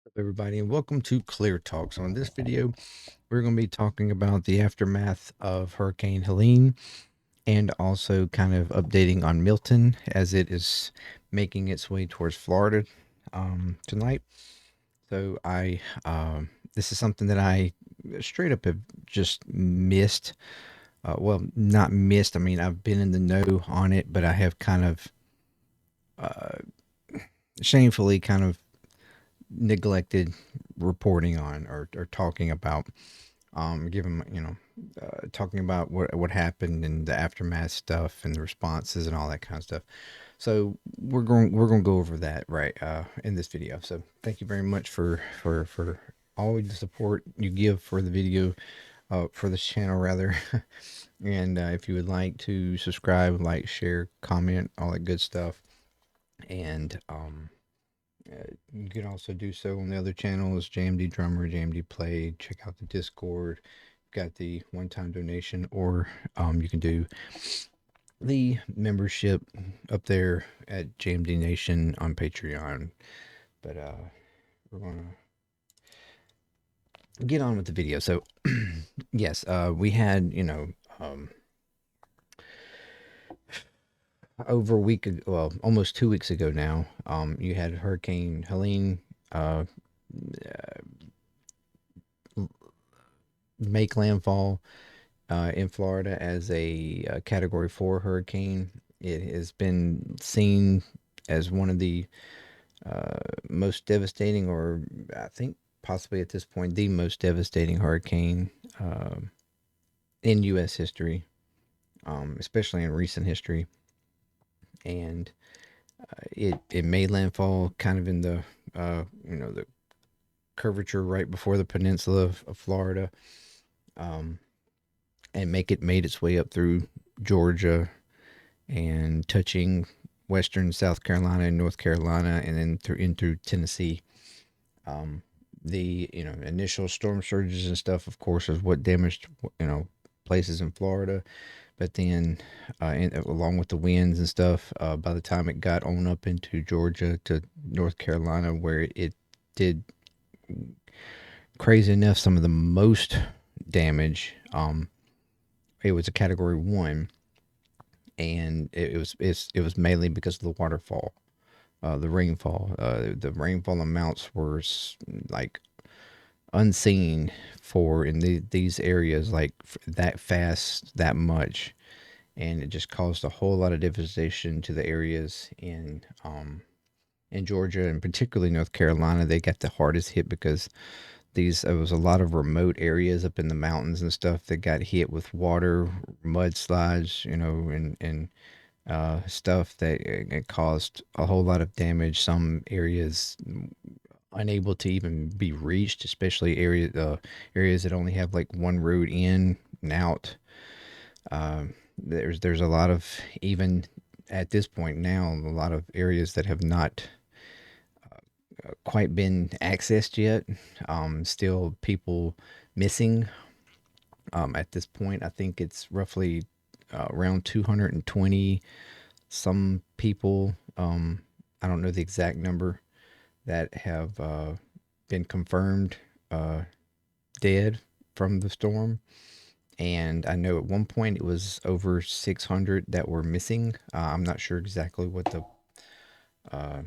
Up, everybody, and welcome to Clear Talk. So in this video, we're going to be talking about the aftermath of Hurricane Helene and also kind of updating on Milton as it is making its way towards Florida tonight. So this is something that I straight up have just missed. Well, not missed. I mean, I've been in the know on it, but I have kind of uh, shamefully kind of neglected reporting on or talking about given talking about what happened and the aftermath stuff and the responses and all that kind of stuff. So we're going to go over that right in this video. So thank you very much for all the support you give for the video, for this channel rather. And if you would like to subscribe, like, share, comment, all that good stuff. And you can also do so on the other channels, JMD Drummer, JMD Play. Check out the Discord. Got the one-time donation, or you can do the membership up there at JMD Nation on Patreon. But we're gonna get on with the video. So yes, we had over a week ago, well, almost 2 weeks ago now. You had Hurricane Helene make landfall in Florida as a Category 4 hurricane. It has been seen as one of the most devastating, or I think possibly at this point, the most devastating hurricane in U.S. history, especially in recent history. And it made landfall kind of in the the curvature right before the peninsula of Florida, and made its way up through Georgia and touching western South Carolina and North Carolina, and then through Tennessee. The initial storm surges and stuff, of course, is what damaged places in Florida. But then, along with the winds and stuff, by the time it got on up into Georgia to North Carolina, where it did, crazy enough, some of the most damage, it was a Category 1, and it was mainly because of the waterfall, the rainfall. The rainfall amounts were like unseen for in these areas, like that fast, that much, and it just caused a whole lot of devastation to the areas in Georgia and particularly North Carolina. They got the hardest hit because it was a lot of remote areas up in the mountains and stuff that got hit with water, mudslides, and stuff that it caused a whole lot of damage. Some areas unable to even be reached, especially areas that only have like one road in and out. There's a lot of, even at this point now, a lot of areas that have not quite been accessed yet. Still people missing. At this point, I think it's roughly around 220 some people. I don't know the exact number that have been confirmed dead from the storm. And I know at one point it was over 600 that were missing. I'm not sure exactly uh,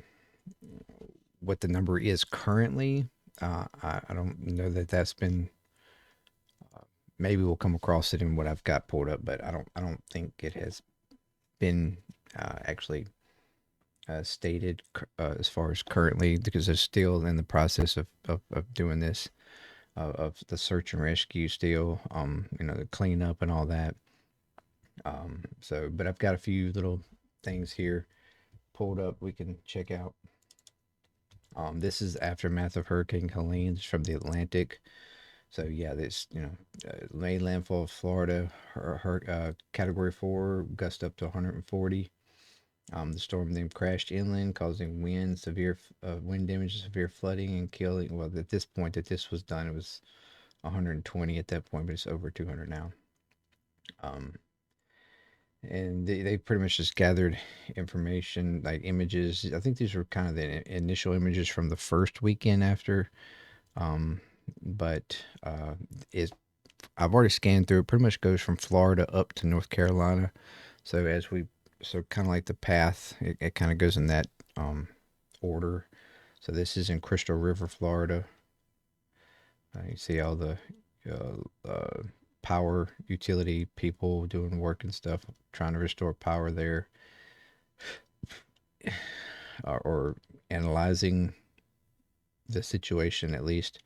what the number is currently. I don't know that that's been. Maybe we'll come across it in what I've got pulled up, but I don't think it has been actually stated as far as currently, because they're still in the process of doing this, of the search and rescue still, the cleanup and all that. But I've got a few little things here pulled up we can check out. This is aftermath of Hurricane Helene from the Atlantic. So yeah, this made landfall of Florida, Category 4, gust up to 140. The storm then crashed inland, causing severe wind damage, severe flooding, and killing. Well, at this point that this was done, it was 120 at that point, but it's over 200 now. Um, and they pretty much just gathered information like images. I think these were kind of the initial images from the first weekend after. Um, but is I've already scanned through. It pretty much goes from Florida up to North Carolina. So so kind of like the path, it kind of goes in that order. So this is in Crystal River, Florida. You see all the power utility people doing work and stuff, trying to restore power there, or analyzing the situation at least.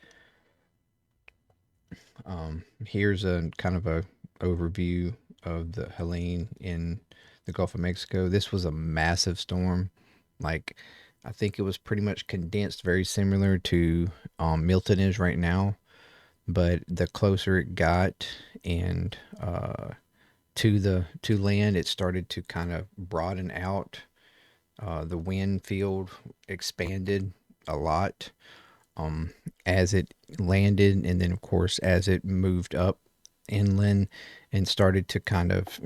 Here's a kind of a overview of the Helene in the Gulf of Mexico. This was a massive storm. Like, I think it was pretty much condensed, very similar to Milton is right now. But the closer it got and to land, it started to kind of broaden out. The wind field expanded a lot um, as it landed, and then of course as it moved up inland and started to kind of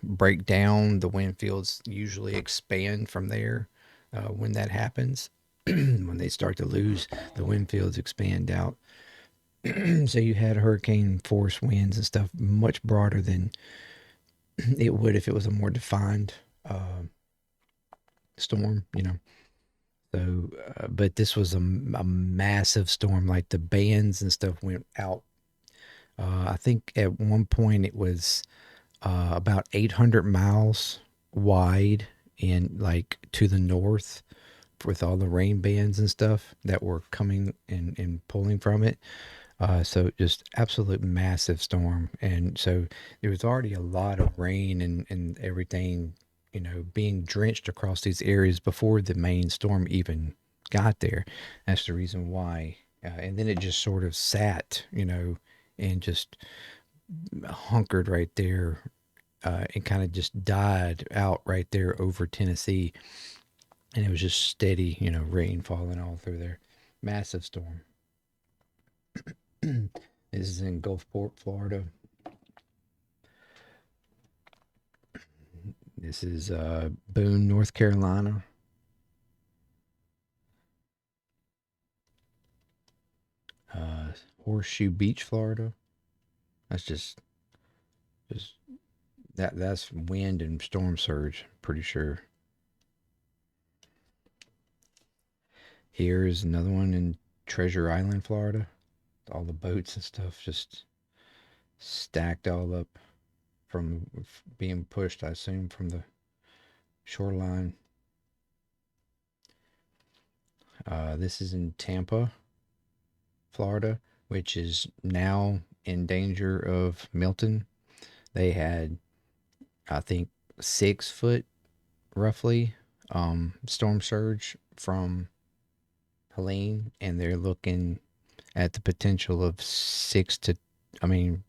break down, the wind fields usually expand from there. When that happens, when they start to lose, the wind fields expand out. So you had hurricane force winds and stuff much broader than it would if it was a more defined storm, So, but this was a massive storm. Like the bands and stuff went out. I think at one point it was about 800 miles wide and like to the north with all the rain bands and stuff that were coming and pulling from it. So just absolute massive storm. And so there was already a lot of rain and everything, being drenched across these areas before the main storm even got there. That's the reason why. And then it just sort of sat, and just hunkered right there, and kind of just died out right there over Tennessee. And it was just steady, rain falling all through there. Massive storm. This is in Gulfport, Florida. This is Boone, North Carolina. Uh, Horseshoe Beach, Florida. That's just that's wind and storm surge. Pretty sure. Here is another one in Treasure Island, Florida. All the boats and stuff just stacked all up from being pushed, I assume, from the shoreline. This is in Tampa, Florida, which is now in danger of Milton. They had, I think, 6 foot roughly storm surge from Helene, and they're looking at the potential of I mean,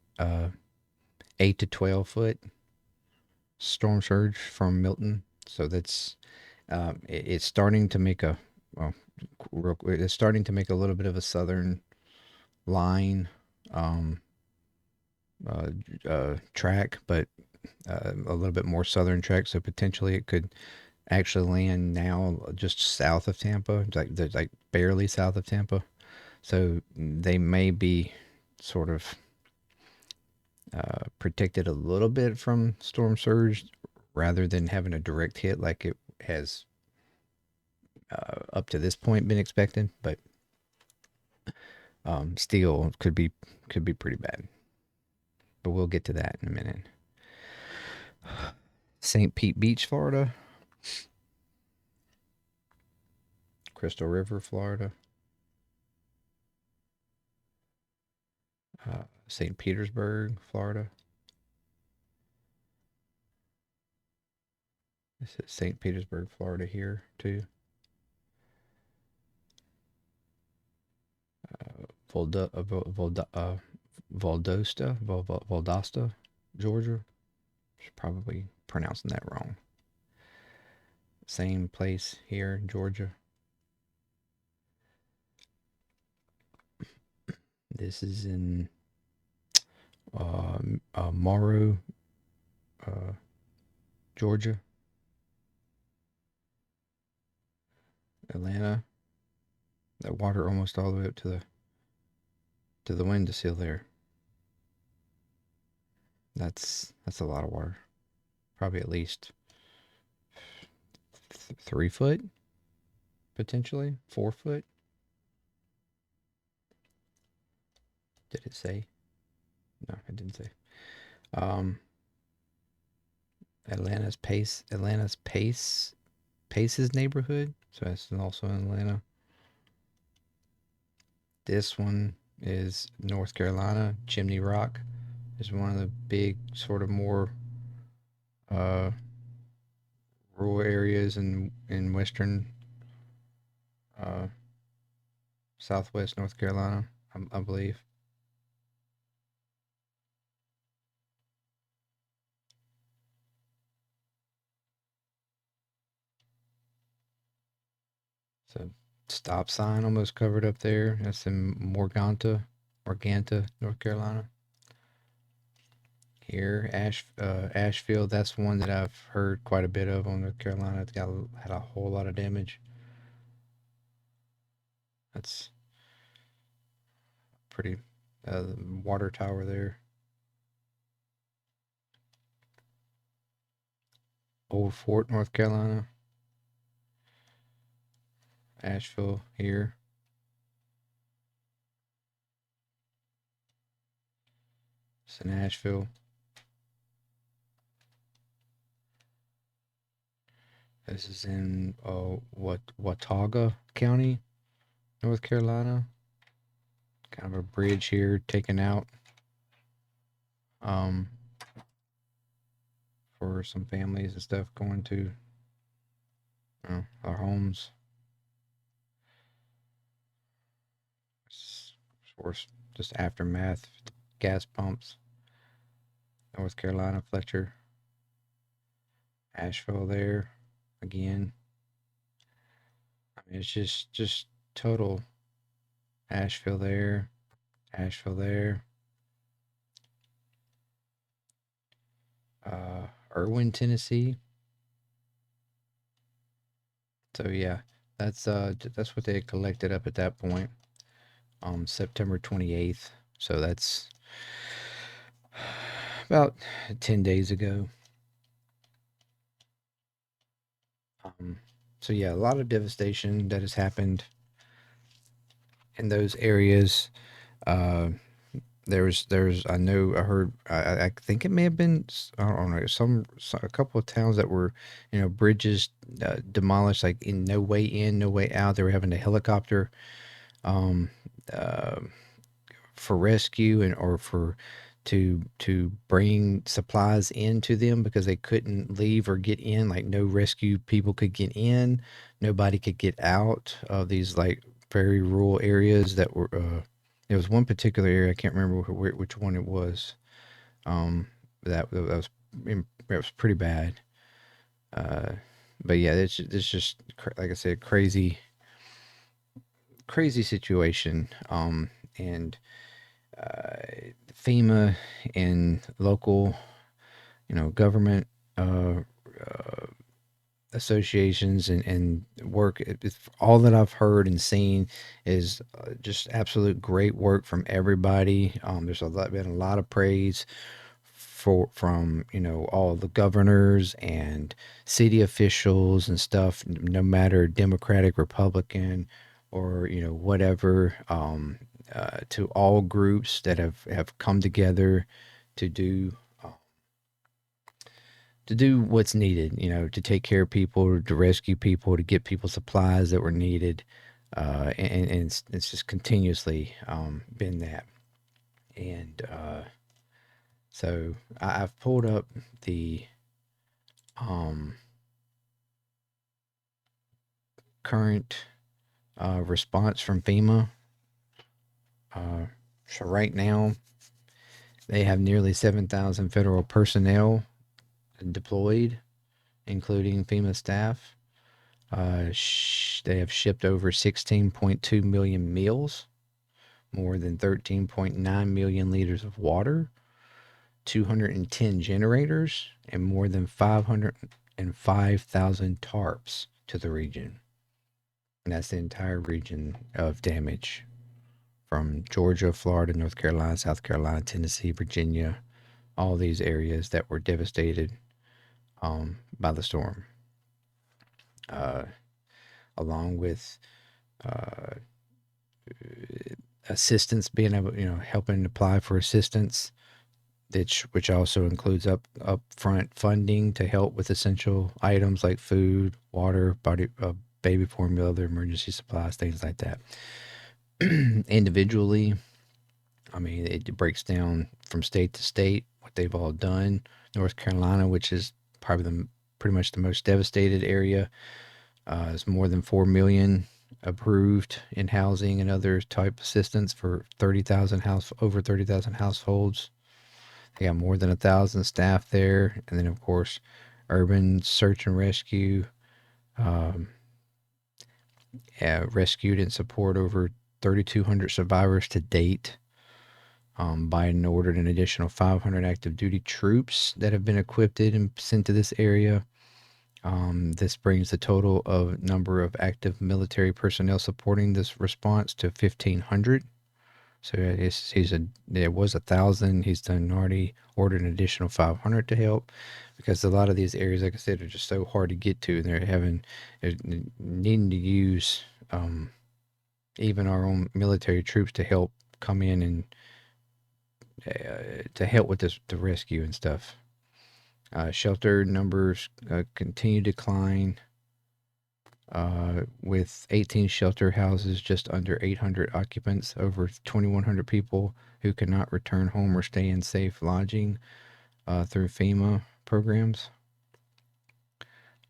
8 to 12 foot storm surge from Milton. So that's it's starting to make a well, real quick, it's starting to make a little bit of a southern line um, uh, track, but a little bit more southern track. So potentially it could actually land now just south of Tampa, like barely south of Tampa. So they may be sort of protected a little bit from storm surge rather than having a direct hit like it has up to this point been expected. But still could be pretty bad. But we'll get to that in a minute. St. Pete Beach, Florida. Crystal River, Florida. St. Petersburg, Florida. This is St. Petersburg, Florida here too. Volda, Volda, Valdosta, Georgia. Probably pronouncing that wrong. Same place here, Georgia. This is in Morrow, Georgia, Atlanta. That water almost all the way up to the windowsill there. That's a lot of water. Probably at least 3 foot, potentially 4 foot. Did it say? No, it didn't say. Um, Pace's neighborhood. So that's also in Atlanta. This one is North Carolina. Chimney Rock is one of the big, sort of more uh, rural areas in western uh, southwest North Carolina, I believe. So stop sign almost covered up there. That's in Morganta, North Carolina. Here, Asheville. That's one that I've heard quite a bit of on North Carolina. It's had a whole lot of damage. That's pretty. Water tower there. Old Fort, North Carolina. Asheville here. It's in Asheville. This is in Watauga County, North Carolina. Kind of a bridge here taken out um, for some families and stuff going to our homes. Or just aftermath, gas pumps. North Carolina, Fletcher, Asheville there again. I mean, it's just total. Asheville there, Asheville there. Irwin, Tennessee. So yeah, that's what they had collected up at that point. September 28th. So that's about 10 days ago. So yeah, a lot of devastation that has happened in those areas. There's I heard I think it may have been I don't know a couple of towns that were bridges demolished, like in no way in, no way out. They were having a helicopter um, uh, for rescue and or for to bring supplies into them because they couldn't leave or get in. Like no rescue people could get in, nobody could get out of these like very rural areas that were. There was one particular area, I can't remember which one it was. Um, it was pretty bad. Uh, but yeah, it's just like I said, crazy situation. And FEMA and local, government associations and work. All that I've heard and seen is just absolute great work from everybody. There's been a lot of praise from all the governors and city officials and stuff, no matter Democratic, Republican, or whatever. To all groups that have come together to do what's needed, to take care of people, to rescue people, to get people supplies that were needed. And it's just continuously been that. And so I've pulled up the current response from FEMA. So right now, they have nearly 7,000 federal personnel deployed, including FEMA staff. They have shipped over 16.2 million meals, more than 13.9 million liters of water, 210 generators, and more than 505,000 tarps to the region. And that's the entire region of damage from Georgia, Florida, North Carolina, South Carolina, Tennessee, Virginia, all these areas that were devastated by the storm. Along with assistance, being able, helping apply for assistance, which also includes upfront funding to help with essential items like food, water, baby formula, other emergency supplies, things like that. Individually, I mean, it breaks down from state to state what they've all done. North Carolina, which is probably pretty much the most devastated area, is more than 4 million approved in housing and other type assistance for over 30,000 households. They got more than 1,000 staff there, and then of course, urban search and rescue. Rescued and support over 3,200 survivors to date. Biden ordered an additional 500 active duty troops that have been equipped and sent to this area. This brings the total of number of active military personnel supporting this response to 1,500. So there was 1,000. He's already ordered an additional 500 to help, because a lot of these areas, like I said, are just so hard to get to, and they're needing to use even our own military troops to help come in and to help with the rescue and stuff. Shelter numbers continue to decline, with 18 shelter houses, just under 800 occupants, over 2,100 people who cannot return home or stay in safe lodging through FEMA programs.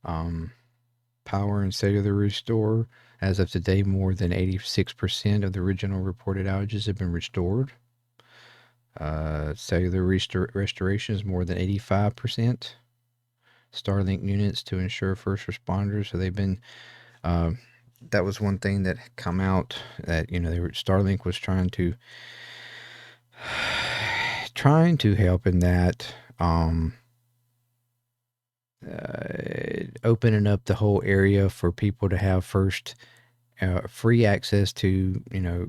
Power and cellular restore. As of today, more than 86% of the original reported outages have been restored. Cellular restoration is more than 85%. Starlink units to ensure first responders. So they've been, that was one thing that come out, that, Starlink was trying to help in that, opening up the whole area for people to have first free access to,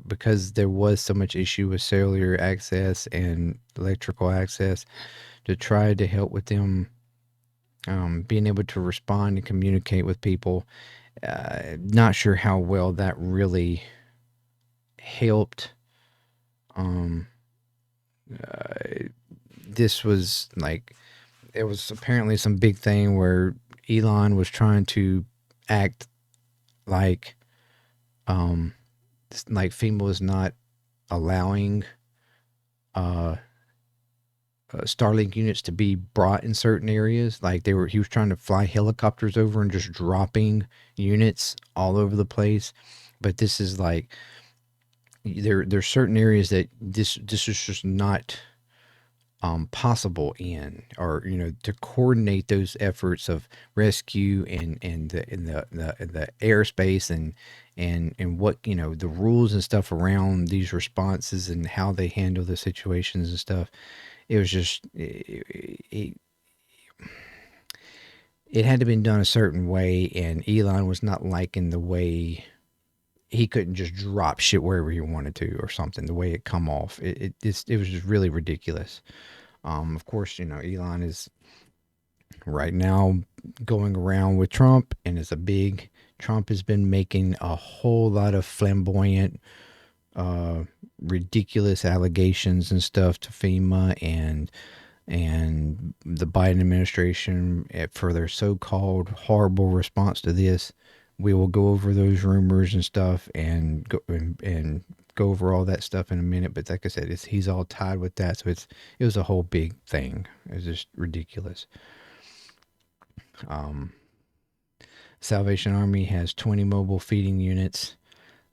because there was so much issue with cellular access and electrical access, to try to help with them being able to respond and communicate with people. Not sure how well that really helped. This was like, it was apparently some big thing where Elon was trying to act like FEMA was not allowing Starlink units to be brought in certain areas. Like he was trying to fly helicopters over and just dropping units all over the place. But this is like, there's certain areas that this is just not possible in, or to coordinate those efforts of rescue and the airspace and what, the rules and stuff around these responses and how they handle the situations and stuff. It was just, it had to be done a certain way, and Elon was not liking the way he couldn't just drop shit wherever he wanted to or something, the way it come off. It was just really ridiculous. Of course, Elon is right now going around with Trump, and Trump has been making a whole lot of flamboyant, ridiculous allegations and stuff to FEMA and the Biden administration for their so-called horrible response to this. We will go over those rumors and stuff and go over all that stuff in a minute. But like I said, he's all tied with that, so it was a whole big thing. It was just ridiculous. Salvation Army has 20 mobile feeding units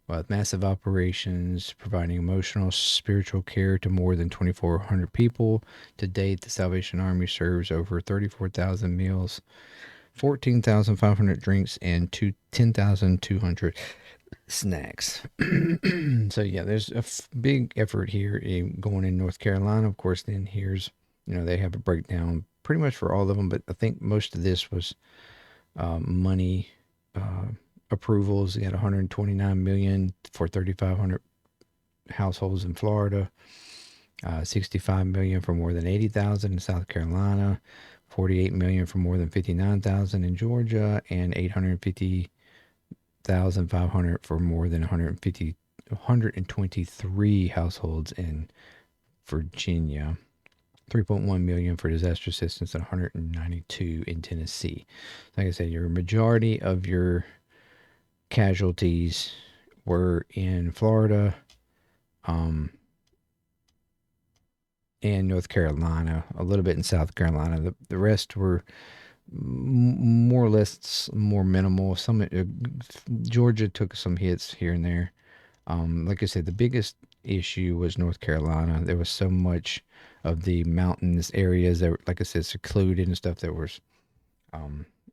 with massive operations, providing emotional, spiritual care to more than 2,400 people. To date, the Salvation Army serves over 34,000 meals, 14,500 drinks, and 10,200 snacks. So yeah, there's a big effort here going in North Carolina. Of course, then here's They have a breakdown pretty much for all of them, but I think most of this was money approvals. They had 129 million for 3,500 households in Florida, 65 million for more than 80,000 in South Carolina, 48 million for more than 59,000 in Georgia, and 850,500 for more than 123 households in Virginia. 3.1 million for disaster assistance and 192 in Tennessee. Like I said, your majority of your casualties were in Florida, and North Carolina, a little bit in South Carolina. The rest were more or less more minimal. Some Georgia took some hits here and there. Like I said, the biggest issue was North Carolina. There was so much of the mountainous areas that, like I said, secluded and stuff that was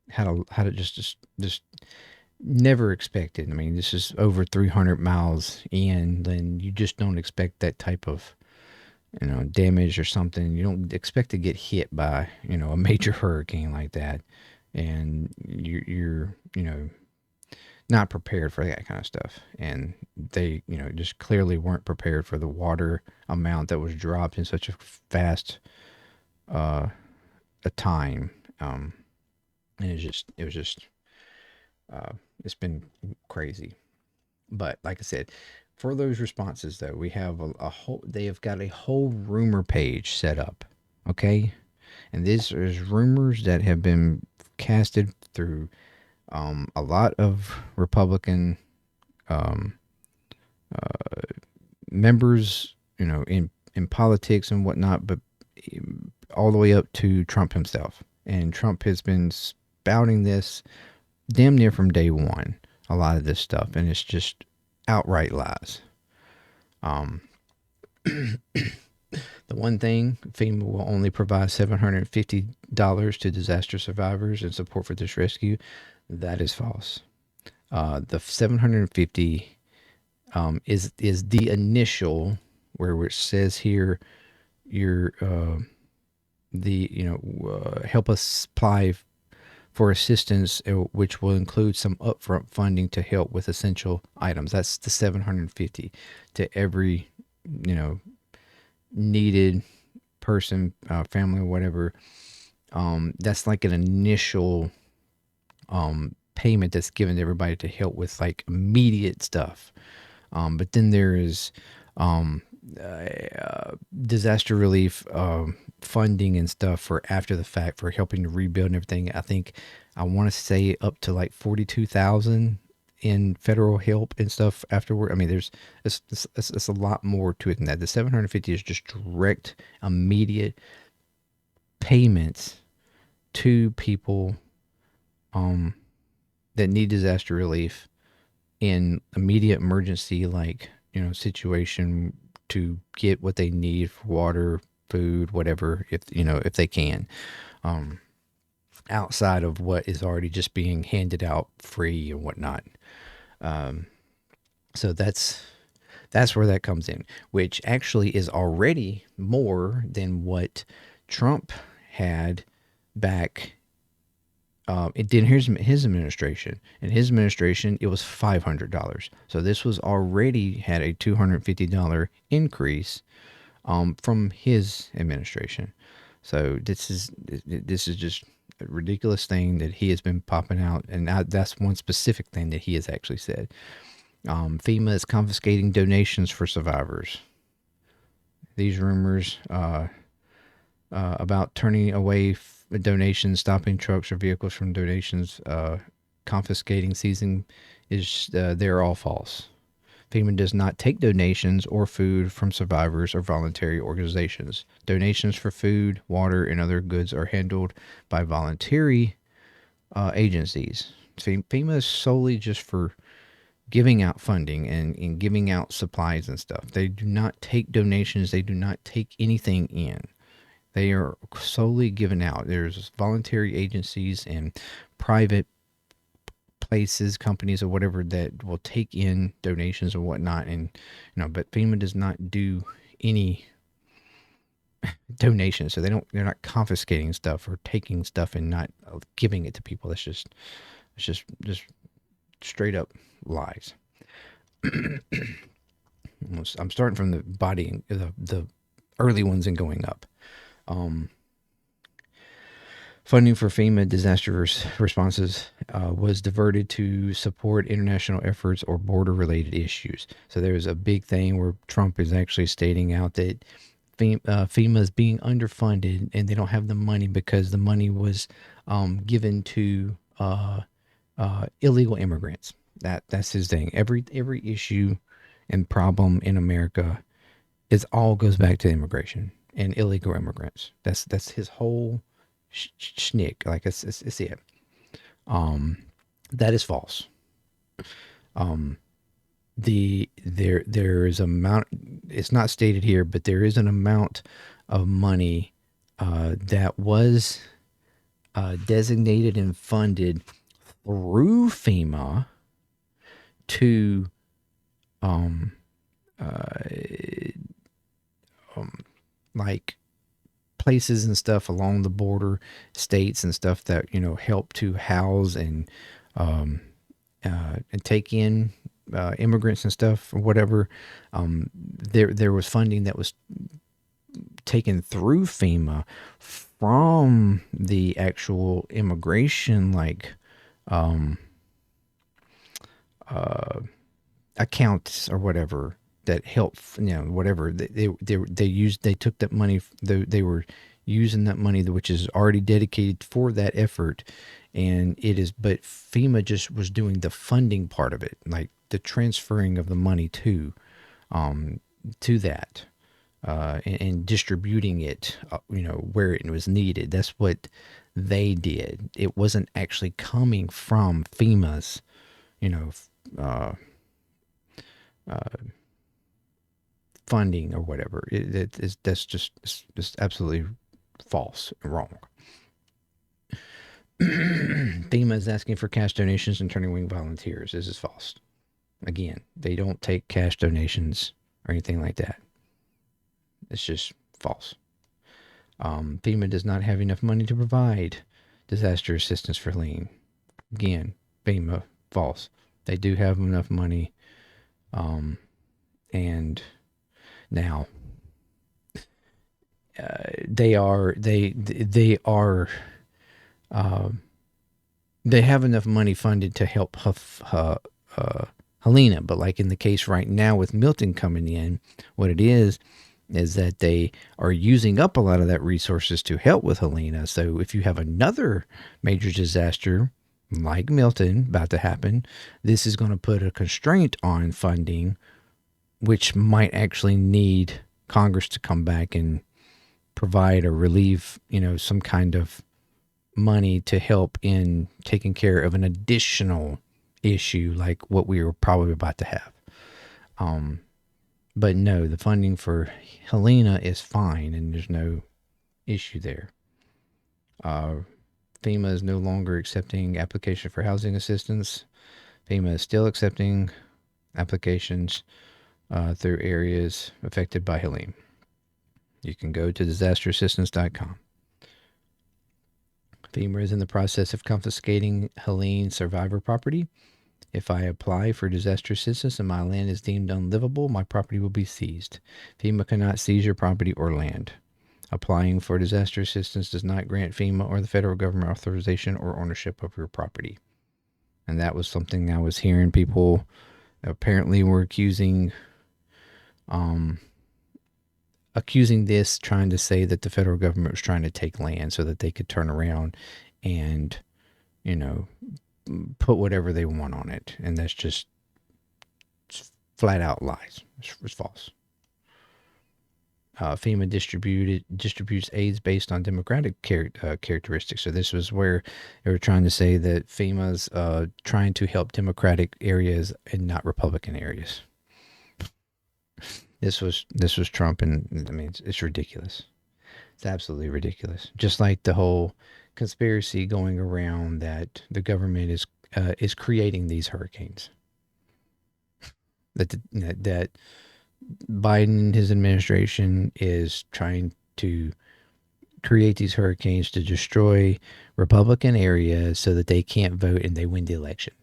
had it just never expected. I mean, this is over 300 miles in, then you just don't expect that type of damage or something. You don't expect to get hit by a major hurricane like that, and you're not prepared for that kind of stuff. And they just clearly weren't prepared for the water amount that was dropped in such a fast a time. And it was just it's been crazy. But like I said, for those responses though, we have a whole, they have got a whole rumor page set up. Okay. And this is rumors that have been casted through a lot of Republican members, in politics and whatnot, but all the way up to Trump himself. And Trump has been spouting this damn near from day one, a lot of this stuff, and it's just outright lies. The one thing, FEMA will only provide $750 to disaster survivors and support for this rescue. That is false. The 750 is the initial, where it says here your help us apply for assistance, which will include some upfront funding to help with essential items. That's the 750 to every needed person, family, or whatever. That's like an initial payment that's given to everybody to help with like immediate stuff. But then there is disaster relief funding and stuff for after the fact, for helping to rebuild and everything. I want to say up to like 42,000 in federal help and stuff afterward. I mean, it's a lot more to it than that. The 750 is just direct, immediate payments to people that need disaster relief in immediate emergency, like situation, to get what they need for water, food, whatever, if they can, outside of what is already just being handed out free and whatnot. So that's where that comes in, which actually is already more than what Trump had back. It did his administration. In his administration, it was $500. So this was already had a $250 increase from his administration. So this is just a ridiculous thing that he has been popping out, and that's one specific thing that he has actually said. FEMA is confiscating donations for survivors. These rumors about turning away donations, stopping trucks or vehicles from donations, confiscating, seizing, they're all false. FEMA does not take donations or food from survivors or voluntary organizations. Donations for food, water, and other goods are handled by voluntary agencies. FEMA is solely just for giving out funding and giving out supplies and stuff. They do not take donations. They do not take anything in. They are solely given out. There's voluntary agencies and private places, companies, or whatever that will take in donations or whatnot. And but FEMA does not do any donations. So they're not confiscating stuff or taking stuff and not giving it to people. It's just straight up lies. I'm starting from the body, the early ones and going up. Um, Funding for FEMA disaster responses was diverted to support international efforts or border-related issues. So there's a big thing where Trump is actually stating out that FEMA is being underfunded and they don't have the money because the money was given to illegal immigrants. That's his thing. Every issue and problem in America is all goes back to immigration and illegal immigrants. That's his whole schnick. Like it's it. Um, that is false. Um, there is amount. It's not stated here, but there is an amount of money that was designated and funded through FEMA to um, uh, like places and stuff along the border states and stuff that help to house um, and take in immigrants and stuff or whatever. There was funding that was taken through FEMA from the actual immigration um, uh, accounts or whatever that help, whatever they used. They took that money. They were using that money, which is already dedicated for that effort, and it is. But FEMA just was doing the funding part of it, like the transferring of the money to that, and distributing it, where it was needed. That's what they did. It wasn't actually coming from FEMA's, uh, funding or whatever. That's just absolutely false and wrong. FEMA is asking for cash donations and turning wing volunteers. This is false. Again, they don't take cash donations or anything like that. It's just false. FEMA does not have enough money to provide disaster assistance for Helene. Again, FEMA, false. They do have enough money. And now they have enough money funded to help Helena, but like in the case right now with Milton coming in, what it is that they are using up a lot of that resources to help with Helena. So if you have another major disaster like Milton about to happen, this is going to put a constraint on funding, which might actually need Congress to come back and provide or relieve, some kind of money to help in taking care of an additional issue like what we were probably about to have. But no, the funding for Helena is fine and there's no issue there. FEMA is no longer accepting application for housing assistance. FEMA is still accepting applications through areas affected by Helene. You can go to disasterassistance.com. FEMA is in the process of confiscating Helene survivor property. If I apply for disaster assistance and my land is deemed unlivable, my property will be seized. FEMA cannot seize your property or land. Applying for disaster assistance does not grant FEMA or the federal government authorization or ownership of your property. And that was something I was hearing people apparently were accusing this, trying to say that the federal government was trying to take land so that they could turn around and, put whatever they want on it. And that's just flat out lies. It's false. FEMA distributes aids based on democratic characteristics. So this was where they were trying to say that FEMA's trying to help Democratic areas and not Republican areas. This was Trump, and I mean it's ridiculous. It's absolutely ridiculous. Just like the whole conspiracy going around that the government is creating these hurricanes. That Biden and his administration is trying to create these hurricanes to destroy Republican areas so that they can't vote and they win the election.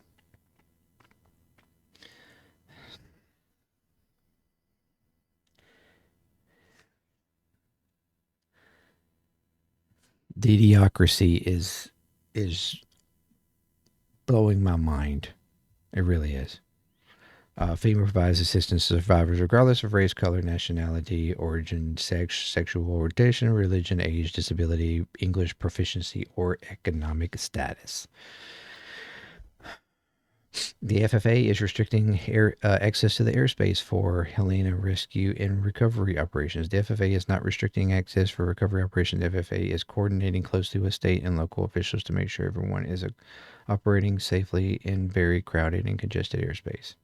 The idiocracy is blowing my mind. It really is. FEMA provides assistance to survivors regardless of race, color, nationality, origin, sex, sexual orientation, religion, age, disability, English proficiency, or economic status. The FFA is restricting access to the airspace for Helene rescue and recovery operations. The FFA is not restricting access for recovery operations. The FFA is coordinating closely with state and local officials to make sure everyone is operating safely in very crowded and congested airspace.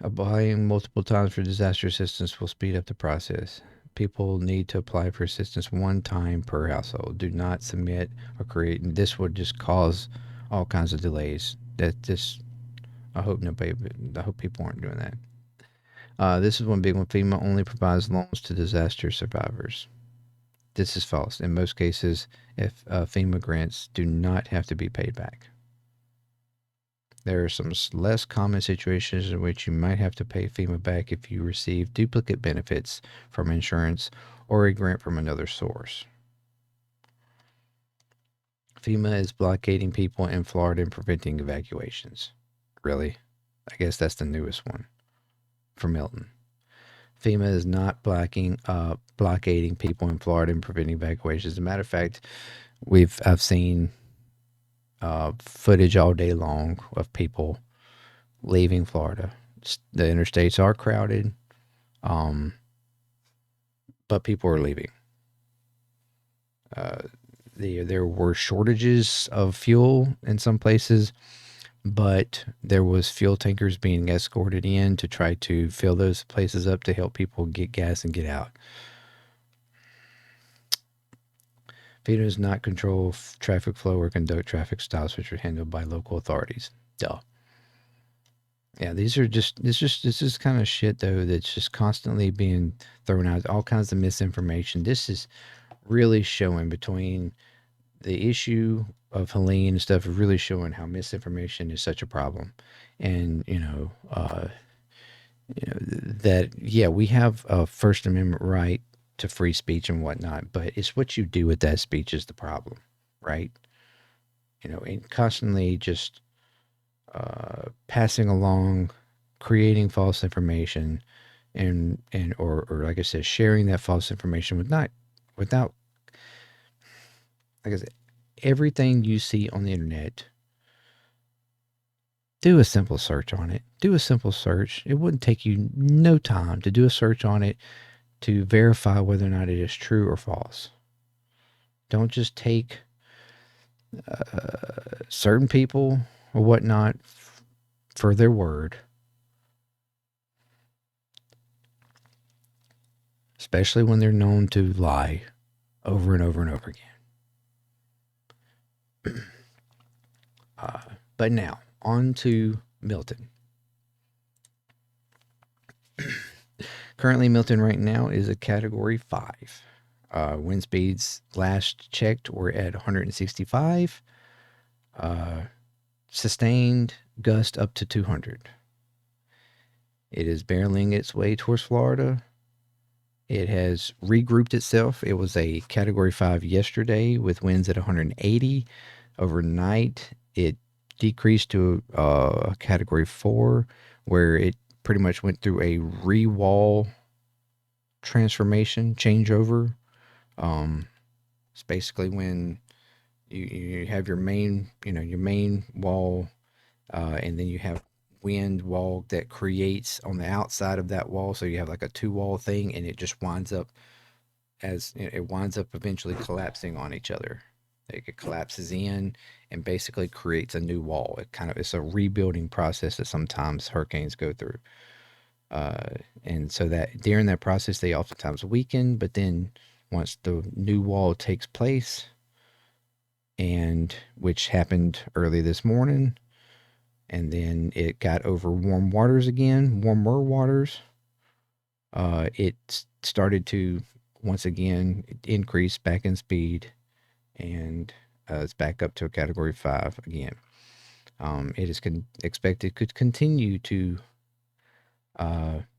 Applying multiple times for disaster assistance will speed up the process. People need to apply for assistance one time per household. Do not submit or create, and this would just cause all kinds of delays. I hope people aren't doing that. This is one big one. FEMA only provides loans to disaster survivors. This is false. In most cases, if FEMA grants do not have to be paid back. There are some less common situations in which you might have to pay FEMA back if you receive duplicate benefits from insurance or a grant from another source. FEMA is blockading people in Florida and preventing evacuations. Really? I guess that's the newest one for Milton. FEMA is not blockading people in Florida and preventing evacuations. As a matter of fact, I've seen footage all day long of people leaving Florida. The interstates are crowded, but people are leaving. There were shortages of fuel in some places, but there was fuel tankers being escorted in to try to fill those places up to help people get gas and get out. FEMA does not control traffic flow or conduct traffic stops, which are handled by local authorities. Duh. Yeah, this is kind of shit though that's just constantly being thrown out. All kinds of misinformation. This is really showing between the issue of Helene and stuff, really showing how misinformation is such a problem. And that we have a First Amendment right to free speech and whatnot, but it's what you do with that speech is the problem, right? And constantly just passing along, creating false information, and or like I said, sharing that false information without, like I said, everything you see on the internet. Do a simple search on it. Do a simple search. It wouldn't take you no time to do a search on it to verify whether or not it is true or false. Don't just take certain people or whatnot for their word, especially when they're known to lie over and over and over again. But now, on to Milton. Currently, Milton right now is a Category 5. Wind speeds last checked were at 165. Sustained gust up to 200. It is barreling its way towards Florida. It has regrouped itself. It was a Category 5 yesterday with winds at 180. Overnight, it decreased to a Category 4, where it pretty much went through a re-wall transformation changeover. It's basically when you have your main wall, and then you have wind wall that creates on the outside of that wall. So you have like a 2-wall thing, and it just winds up eventually collapsing on each other. It collapses in and basically creates a new wall. It's a rebuilding process that sometimes hurricanes go through. And so that during that process, they oftentimes weaken, but then once the new wall takes place, and which happened early this morning, and then it got over warm waters again, warmer waters. It started to once again increase back in speed, and it's back up to a Category 5 again. It is expected could continue to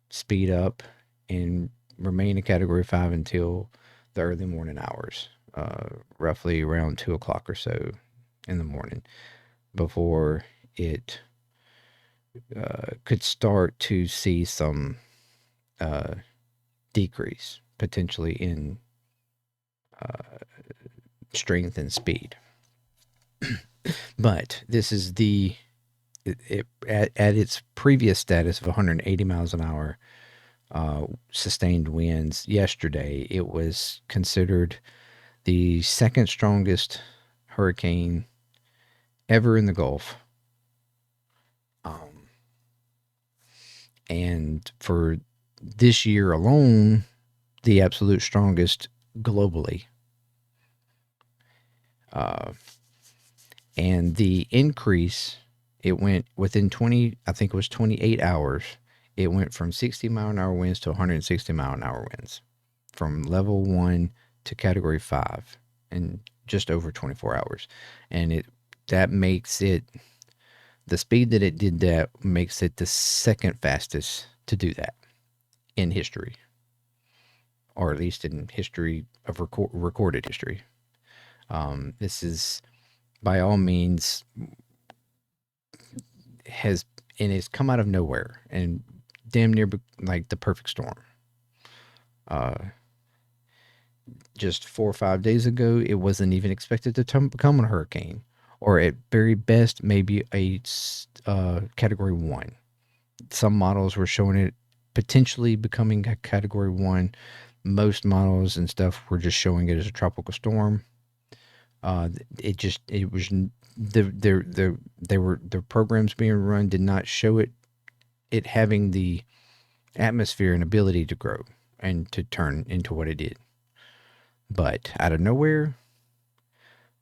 speed up and remain a Category 5 until the early morning hours, roughly around 2 o'clock or so in the morning, before it could start to see some decrease, potentially in strength and speed. But this is at its previous status of 180 miles an hour, sustained winds yesterday. It was considered the second strongest hurricane ever in the Gulf. And for this year alone, the absolute strongest globally. And the increase, it went within 20, I think it was 28 hours, it went from 60 mile an hour winds to 160 mile an hour winds, from level 1 to Category 5 in just over 24 hours. And that makes it, the speed that it did that makes it the second fastest to do that in history, or at least in history of recorded history. This is, by all means, it's come out of nowhere and damn near like the perfect storm. Just 4 or 5 days ago, it wasn't even expected to become a hurricane, or at very best, maybe a Category 1. Some models were showing it potentially becoming a Category 1. Most models and stuff were just showing it as a tropical storm. It was the programs being run did not show it having the atmosphere and ability to grow and to turn into what it did. But out of nowhere,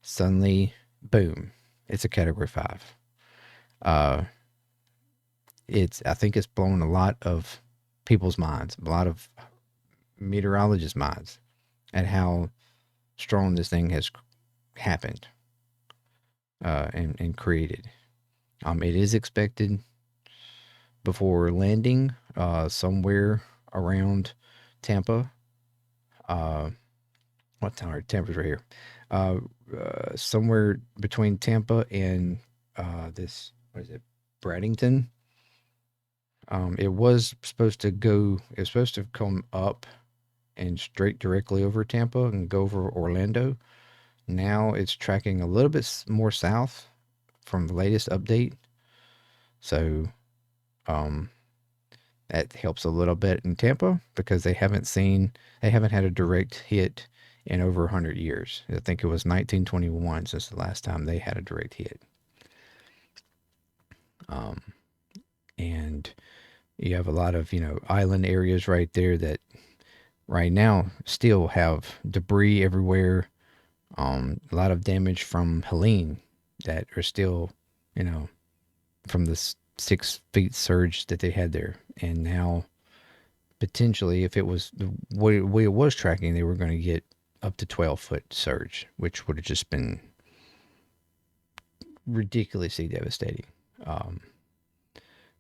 suddenly, boom, it's a Category 5. I think it's blown a lot of people's minds, a lot of meteorologists' minds, at how strong this thing has happened and created. It is expected before landing somewhere around Tampa. What time? Tampa's right here. Somewhere between Tampa and this, what is it, Bradenton. It was supposed to come up and straight directly over Tampa and go over Orlando. Now it's tracking a little bit more south from the latest update. So that helps a little bit in Tampa, because they haven't had a direct hit in over 100 years. I think it was 1921 since the last time they had a direct hit. And you have a lot of, island areas right there that right now still have debris everywhere. A lot of damage from Helene that are still, from the 6 feet surge that they had there. And now, potentially, if it was the way it was tracking, they were going to get up to 12-foot surge, which would have just been ridiculously devastating.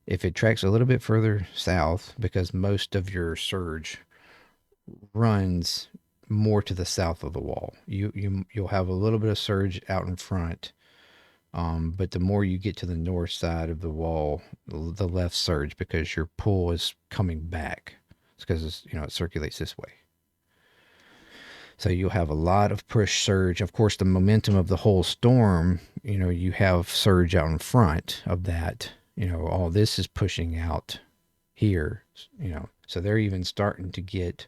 If it tracks a little bit further south, because most of your surge runs more to the south of the wall, you'll have a little bit of surge out in front, but the more you get to the north side of the wall, the less surge, because your pull is coming back. It's because it circulates this way. So you'll have a lot of push surge. Of course, the momentum of the whole storm, you have surge out in front of that. All this is pushing out here, so they're even starting to get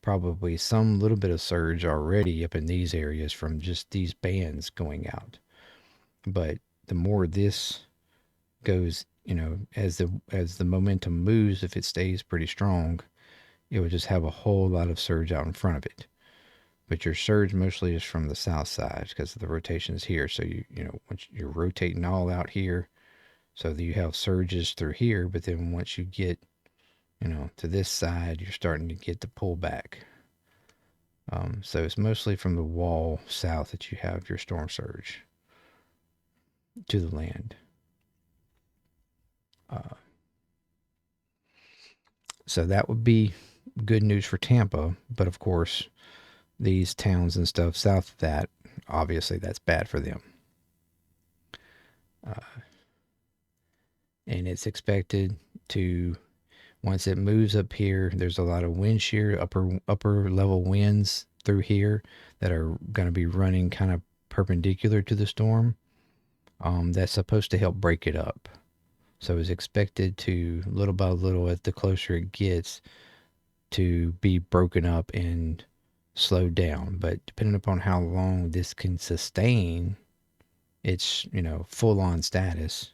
probably some little bit of surge already up in these areas from just these bands going out. But the more this goes, as the momentum moves, if it stays pretty strong, it would just have a whole lot of surge out in front of it. But your surge mostly is from the south side because of the rotations here. So once you're rotating all out here, So that you have surges through here, but then once you get, to this side, you're starting to get the pullback. So it's mostly from the wall south that you have your storm surge to the land. So that would be good news for Tampa. But of course, these towns and stuff south of that, obviously that's bad for them. And it's expected to, once it moves up here, there's a lot of wind shear, upper level winds through here that are going to be running kind of perpendicular to the storm. That's supposed to help break it up. So it's expected to, little by little, as the closer it gets, to be broken up and slowed down. But depending upon how long this can sustain its, full on status,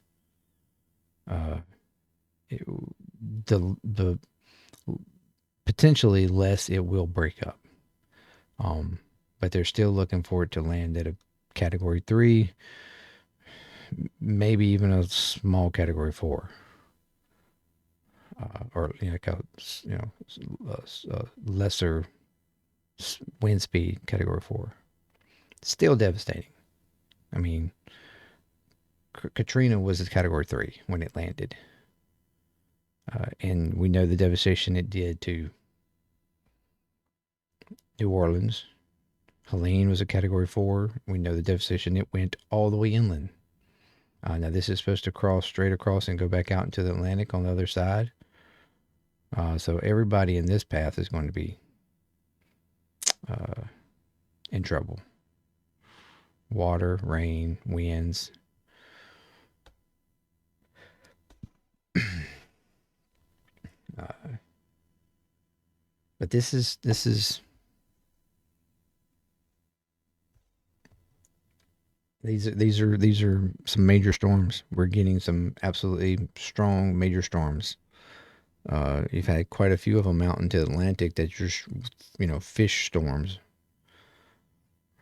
it, the potentially less it will break up. But they're still looking for it to land at a category 3, maybe even a small category 4. Or lesser wind speed category 4. Still devastating. I mean, Katrina was a category 3 when it landed. And we know the devastation it did to New Orleans. Helene was a category 4. We know the devastation it went all the way inland. Now this is supposed to cross straight across and go back out into the Atlantic on the other side. So everybody in this path is going to be in trouble. Water, rain, winds. But this is these are some major storms. We're getting some absolutely strong major storms. You've had quite a few of them out into the Atlantic that just, fish storms.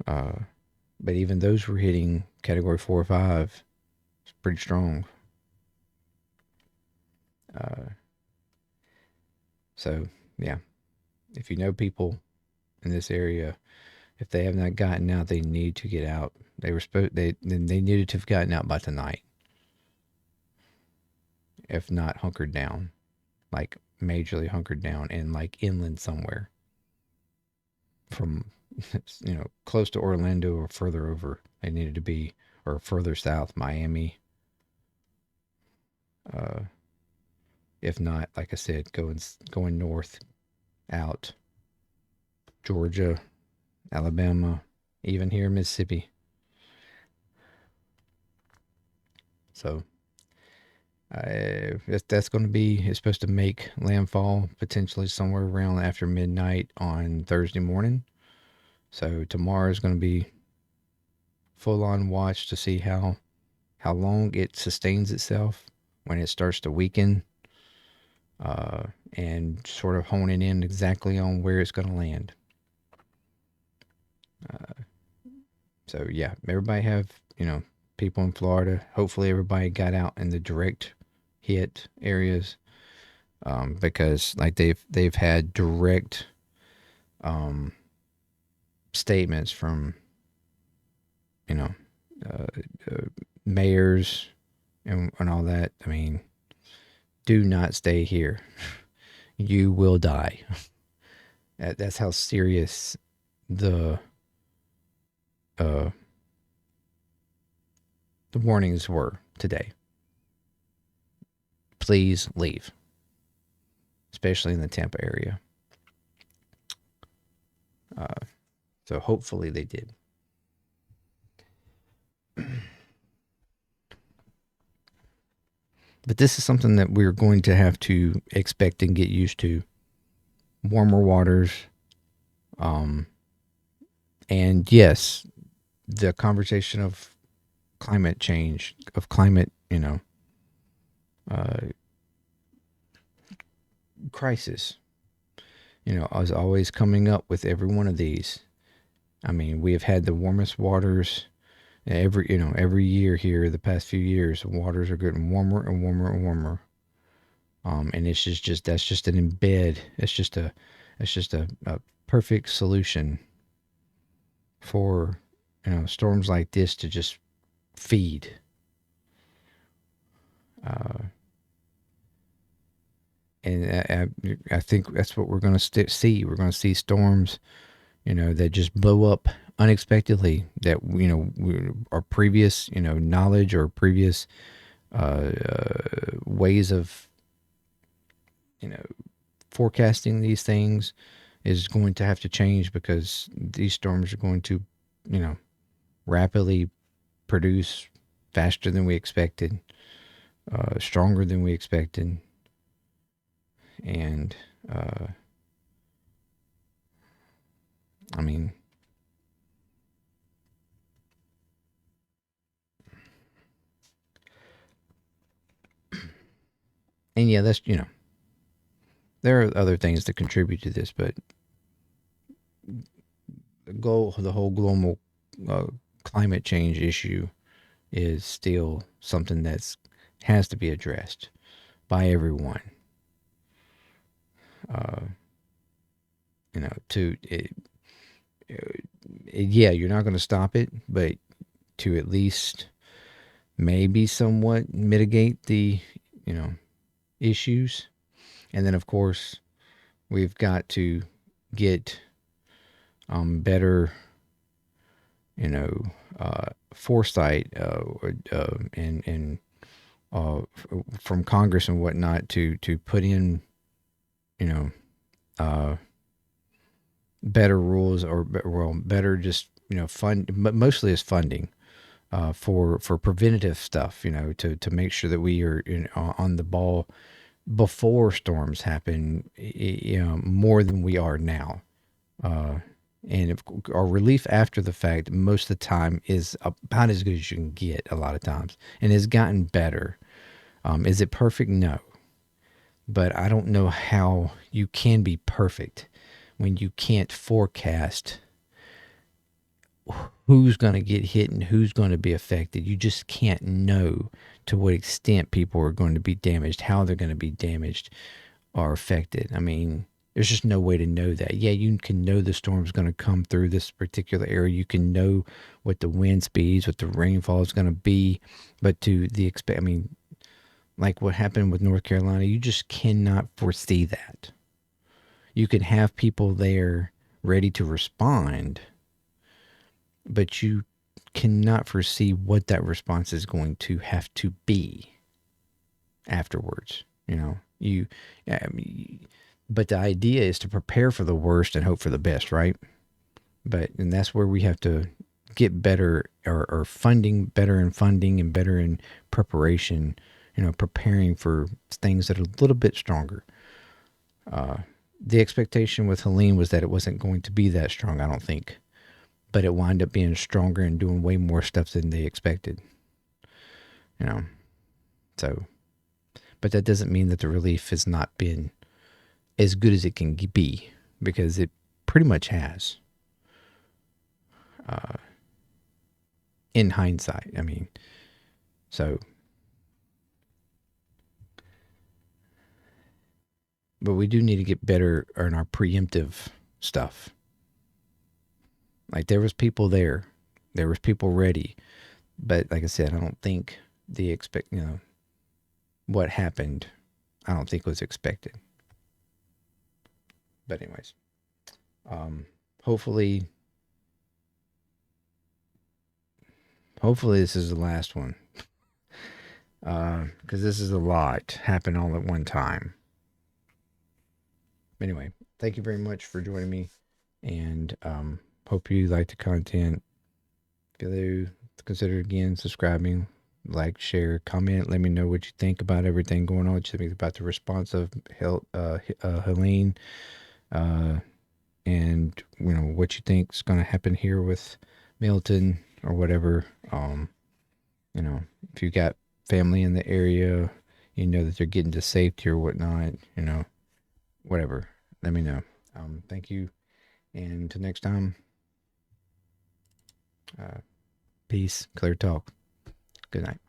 But even those were hitting category 4 or 5. It's pretty strong. So yeah, if you know people in this area, if they have not gotten out, they need to get out. They needed to have gotten out by tonight. If not, hunkered down, like majorly hunkered down, and like inland somewhere from close to Orlando or further over. They needed to be, or further south, Miami. If not, like I said, going north out, Georgia, Alabama, even here in Mississippi. So that's going to be, it's supposed to make landfall potentially somewhere around after midnight on Thursday morning. So tomorrow is going to be full on watch to see how long it sustains itself when it starts to weaken, and sort of honing in exactly on where it's going to land. So yeah, everybody have, people in Florida. Hopefully everybody got out in the direct hit areas, because like they've had direct statements from mayors and all that. I mean, do not stay here. You will die. That's how serious the warnings were today. Please leave, especially in the Tampa area. So hopefully they did. But this is something that we're going to have to expect and get used to. Warmer waters. And yes, the conversation of climate change, of climate, crisis, is always coming up with every one of these. I mean, we have had the warmest waters Every year here, the past few years, the waters are getting warmer and warmer and warmer. And it's just that's just an embed. It's just a perfect solution for storms like this to just feed. Uh, and I think that's what we're going to see. We're going to see storms, that just blow up unexpectedly. That our previous, knowledge or previous ways of, you know, forecasting these things is going to have to change because these storms are going to, rapidly produce faster than we expected, stronger than we expected, and I mean, and yeah, that's there are other things that contribute to this, but the whole global uh, climate change issue is still something that's has to be addressed by everyone. Uh, to yeah, you're not going to stop it, but to at least maybe somewhat mitigate the issues. And then of course we've got to get better foresight and from Congress and whatnot to put in you know uh, better rules or well better just fund, but mostly is funding for preventative stuff, to make sure that we are on the ball before storms happen, more than we are now. Uh, and if, our relief after the fact, most of the time, is about as good as you can get a lot of times, and has gotten better. Is it perfect? No. But I don't know how you can be perfect when you can't forecast who's going to get hit and who's going to be affected. You just can't know to what extent people are going to be damaged, how they're going to be damaged or affected. I mean, there's just no way to know that. Yeah, you can know the storm's going to come through this particular area. You can know what the wind speeds, what the rainfall is going to be, but to the I mean, like what happened with North Carolina, you just cannot foresee that. You can have people there ready to respond, but you cannot foresee what that response is going to have to be afterwards. I mean, but the idea is to prepare for the worst and hope for the best, right? And that's where we have to get better, or funding better, and funding and better in preparation. Preparing for things that are a little bit stronger. The expectation with Helene was that it wasn't going to be that strong, I don't think, but it wound up being stronger and doing way more stuff than they expected. So, but that doesn't mean that the relief has not been as good as it can be, because it pretty much has. In hindsight, I mean, so, but we do need to get better in our preemptive stuff. Like, there was people there, there was people ready, but like I said, I don't think what happened, I don't think was expected. But anyways, hopefully this is the last one, because this is a lot happened all at one time. Anyway, thank you very much for joining me, and hope you like the content. If you do, consider again subscribing, like, share, comment. Let me know what you think about everything going on. What you think about the response of Helene, and what you think is going to happen here with Milton or whatever. If you got family in the area, that they're getting to safety or whatnot, whatever, let me know. Thank you, and until next time. Peace. Clear Talk. Good night.